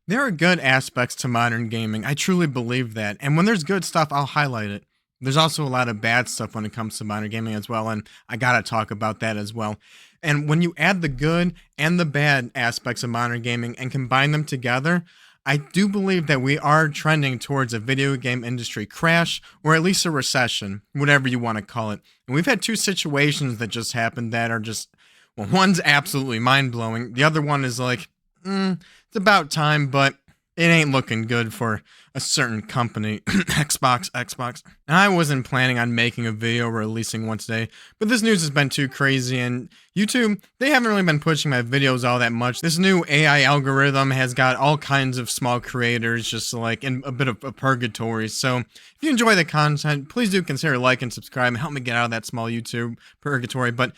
There are good aspects to modern gaming. I truly believe that. And when there's good stuff, I'll highlight it. There's also a lot of bad stuff when it comes to modern gaming as well. And I got to talk about that as well. And when you add the good and the bad aspects of modern gaming and combine them together, I do believe that we are trending towards a video game industry crash or at least a recession, whatever you want to call it. And we've had two situations that just happened that are just, well, one's absolutely mind blowing. The other one is like, it's about time, but it ain't looking good for a certain company. Xbox. And I wasn't planning on making a video or releasing one today, but this news has been too crazy, and YouTube, they haven't really been pushing my videos all that much. This new AI algorithm has got all kinds of small creators just like in a bit of a purgatory. So if you enjoy the content, please do consider like and subscribe and help me get out of that small YouTube purgatory. But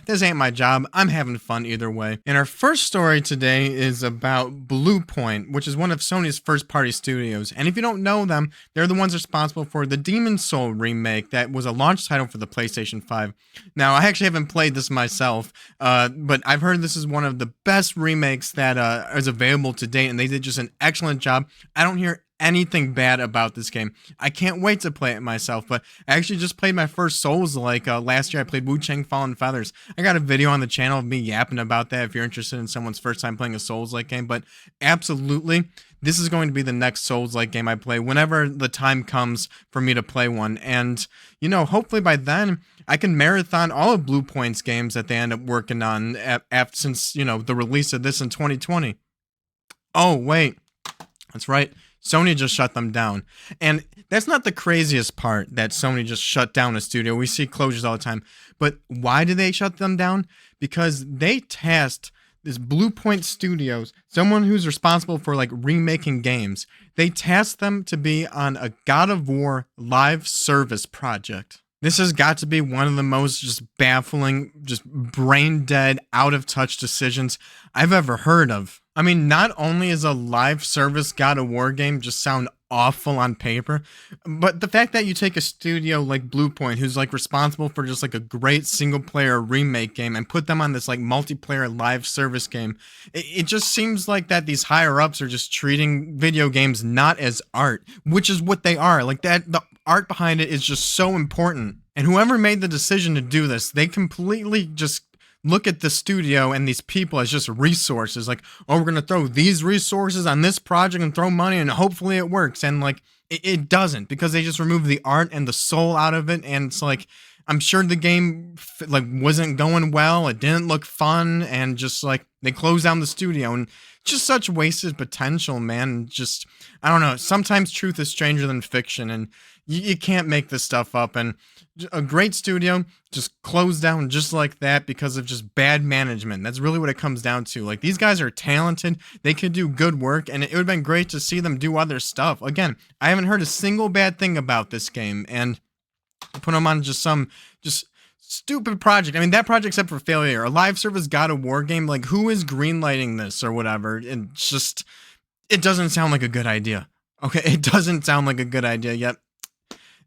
this ain't my job. I'm having fun either way. And our first story today is about Bluepoint, which is one of Sony's first party studios. And if you don't know them, they're the ones responsible for the Demon Soul remake that was a launch title for the PlayStation 5. Now, I actually haven't played this myself, but I've heard this is one of the best remakes that is available to date, and they did just an excellent job. I don't hear anything bad about this game. I can't wait to play it myself, but I actually just played my first Souls last year. I played Wu Chang Fallen Feathers. I got a video on the channel of me yapping about that if you're interested in someone's first time playing a Souls-like game, but absolutely, this is going to be the next Souls-like game I play whenever the time comes for me to play one. And, hopefully by then, I can marathon all of Bluepoint's games that they end up working on since, the release of this in 2020. Oh, wait. That's right. Sony just shut them down. And that's not the craziest part, that Sony just shut down a studio. We see closures all the time. But why did they shut them down? Because they tasked this Bluepoint Studios, someone who's responsible for remaking games, they tasked them to be on a God of War live service project. This has got to be one of the most just baffling, just brain dead, out of touch decisions I've ever heard of. I mean, not only is a live service God of War game just sound awful on paper, but the fact that you take a studio like Bluepoint, who's responsible for just a great single player remake game, and put them on this multiplayer live service game, it just seems like that these higher ups are just treating video games not as art, which is what they are. The art behind it is just so important. And whoever made the decision to do this, they completely just look at the studio and these people as just resources. We're going to throw these resources on this project and throw money and hopefully it works. And it doesn't, because they just remove the art and the soul out of it. And it's I'm sure the game wasn't going well. It didn't look fun. And just they closed down the studio, and just such wasted potential, man. Just, I don't know. Sometimes truth is stranger than fiction, and you can't make this stuff up. And a great studio just closed down just like that because of just bad management. That's really what it comes down to. These guys are talented. They could do good work, and it would have been great to see them do other stuff. Again, I haven't heard a single bad thing about this game, and put them on just some stupid project. I mean, that project's up for failure. A live service God of War game, who is greenlighting this or whatever? And just, it doesn't sound like a good idea. Okay, it doesn't sound like a good idea yet.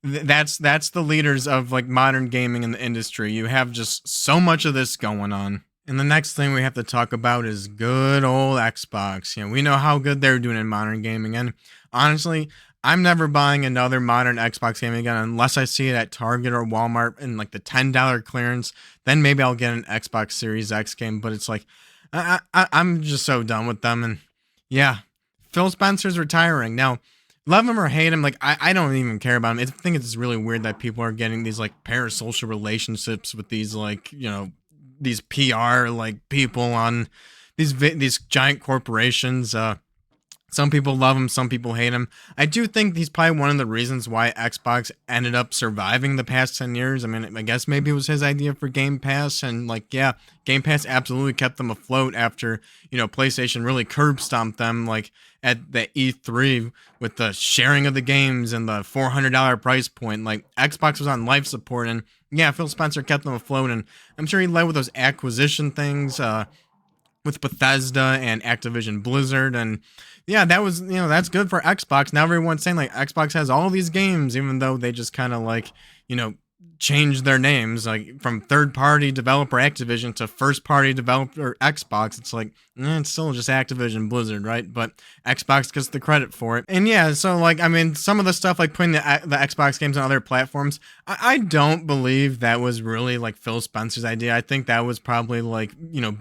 That's the leaders of modern gaming in the industry. You have just so much of this going on. And the next thing we have to talk about is good old Xbox. We know how good they're doing in modern gaming, and honestly, I'm never buying another modern Xbox game again unless I see it at Target or Walmart in the $10 clearance. Then maybe I'll get an Xbox Series X game. But it's I'm just so done with them. And yeah, Phil Spencer's retiring now. Love him or hate him, I don't even care about him. I think it's really weird that people are getting these parasocial relationships with these these PR people on these giant corporations. Some people love him, some people hate him. I do think he's probably one of the reasons why Xbox ended up surviving the past 10 years. I mean, I guess maybe it was his idea for Game Pass, and Game Pass absolutely kept them afloat after, PlayStation really curb stomped them at the E3 with the sharing of the games and the $400 price point. Xbox was on life support, and yeah, Phil Spencer kept them afloat, and I'm sure he led with those acquisition things with Bethesda and Activision Blizzard, and yeah, that was, that's good for Xbox. Now everyone's saying Xbox has all these games, even though they just kind of change their names, like from third party developer Activision to first party developer Xbox. It's like, it's still just Activision Blizzard, right? But Xbox gets the credit for it. And yeah, so like, I mean, some of the stuff like putting the Xbox games on other platforms, I don't believe that was really like Phil Spencer's idea. I think that was probably like,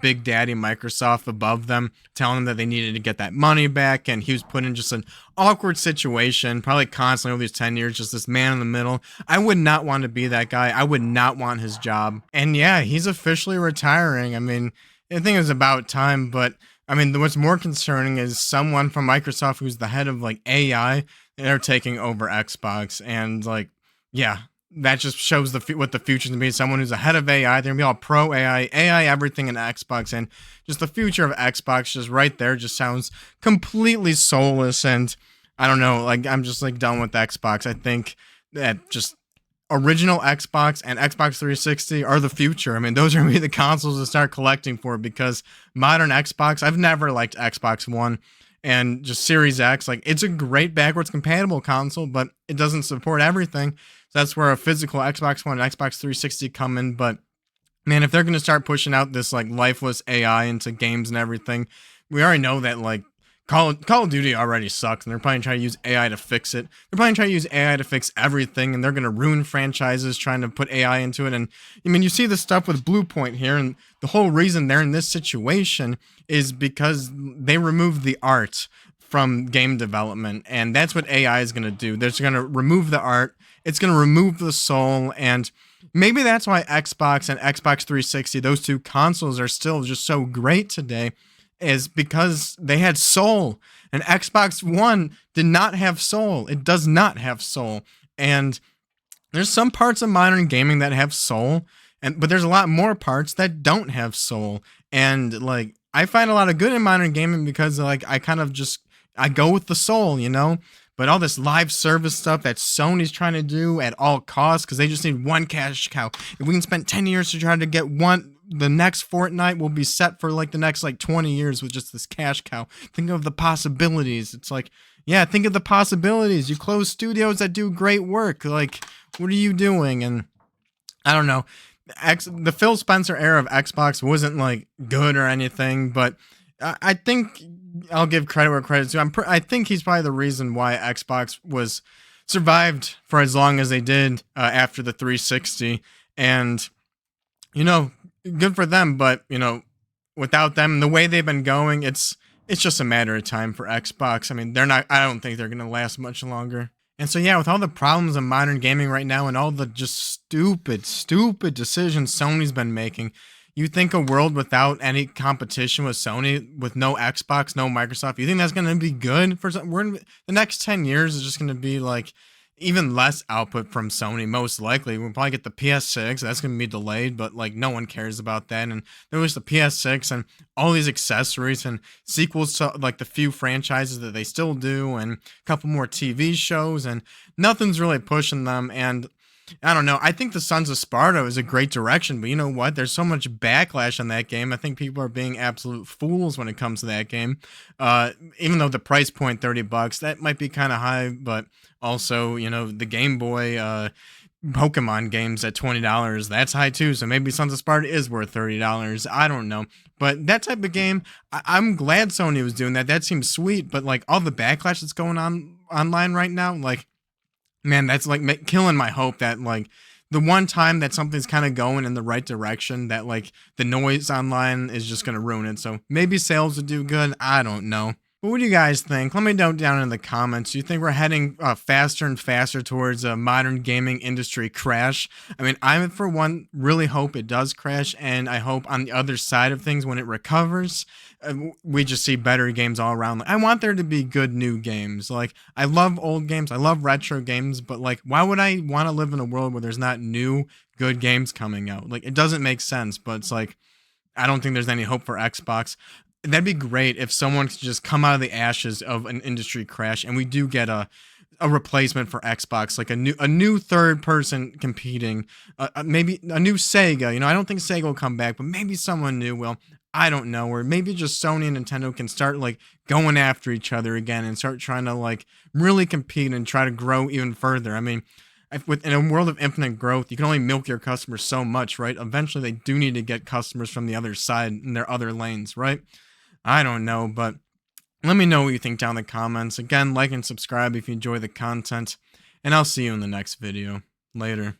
Big Daddy Microsoft above them telling them that they needed to get that money back. And he was put in just an awkward situation, probably constantly over these 10 years, just this man in the middle. I would not want to be that guy. I would not want his job. And yeah, he's officially retiring. I mean, I think it was about time, but I mean, what's more concerning is someone from Microsoft who's the head of like AI, they're taking over Xbox. And like, yeah, that just shows what the future's gonna be. Someone who's ahead of AI, they're gonna be all pro AI everything in Xbox, and just the future of Xbox just right there just sounds completely soulless. And I don't know, like I'm just like done with Xbox. I think that just original Xbox and Xbox 360 are the future. I mean, those are gonna be the consoles to start collecting for, because modern Xbox, I've never liked Xbox One and just Series X. Like, it's a great backwards compatible console, but it doesn't support everything. So that's where a physical Xbox One and Xbox 360 come in. But man, if they're gonna start pushing out this like lifeless AI into games and everything, we already know that like Call of Duty already sucks, and they're probably trying to use AI to fix it. They're probably trying to use AI to fix everything, and they're going to ruin franchises trying to put AI into it. And I mean, you see the stuff with Bluepoint here, and the whole reason they're in this situation is because they removed the art from game development, and that's what AI is going to do. They're going to remove the art, it's going to remove the soul, and maybe that's why Xbox and Xbox 360, those two consoles, are still just so great today, is because they had soul, and Xbox One did not have soul. It does not have soul. And there's some parts of modern gaming that have soul, but there's a lot more parts that don't have soul. And like, I find a lot of good in modern gaming because like I go with the soul, But all this live service stuff that Sony's trying to do at all costs, because they just need one cash cow. If we can spend 10 years to try to get the next Fortnite will be set for like the next like 20 years with just this cash cow. Think of the possibilities. It's like, yeah, think of the possibilities. You close studios that do great work. Like, what are you doing? And I don't know. The Phil Spencer era of Xbox wasn't like good or anything, but I think I'll give credit where credit's due. I think he's probably the reason why Xbox was survived for as long as they did after the 360. And good for them, but without them, the way they've been going, it's just a matter of time for Xbox. I mean, I don't think they're gonna last much longer. And so yeah, with all the problems in modern gaming right now and all the just stupid decisions Sony's been making, you think a world without any competition with Sony, with no Xbox, no Microsoft, you think that's gonna be good for some? The next 10 years is just gonna be like even less output from Sony, most likely. We'll probably get the PS6. That's going to be delayed, but like no one cares about that. And there was the PS6 and all these accessories and sequels to like the few franchises that they still do, and a couple more TV shows, and nothing's really pushing them. And I don't know. I think the Sons of Sparta is a great direction, but you know what? There's so much backlash on that game. I think people are being absolute fools when it comes to that game. Even though the price point, $30, that might be kind of high, but also, the Game Boy Pokemon games at $20, that's high too. So maybe Sons of Sparta is worth $30. I don't know. But that type of game, I'm glad Sony was doing that. That seems sweet, but like all the backlash that's going on online right now, like, man, that's like killing my hope that like the one time that something's kind of going in the right direction, that like the noise online is just going to ruin it. So maybe sales would do good. I don't know. But what do you guys think? Let me know down in the comments. Do you think we're heading faster and faster towards a modern gaming industry crash? I mean, I, for one, really hope it does crash, and I hope on the other side of things, when it recovers, we just see better games all around. I want there to be good new games. Like, I love old games. I love retro games, but like, why would I want to live in a world where there's not new good games coming out? Like, it doesn't make sense, but it's like, I don't think there's any hope for Xbox. That'd be great if someone could just come out of the ashes of an industry crash and we do get a replacement for Xbox, like a new third person competing, maybe a new Sega. I don't think Sega will come back, but maybe someone new will. I don't know. Or maybe just Sony and Nintendo can start like going after each other again and start trying to like really compete and try to grow even further. I mean, In a world of infinite growth, you can only milk your customers so much, right? Eventually, they do need to get customers from the other side in their other lanes, right? I don't know, but let me know what you think down in the comments. Again, like and subscribe if you enjoy the content, and I'll see you in the next video. Later.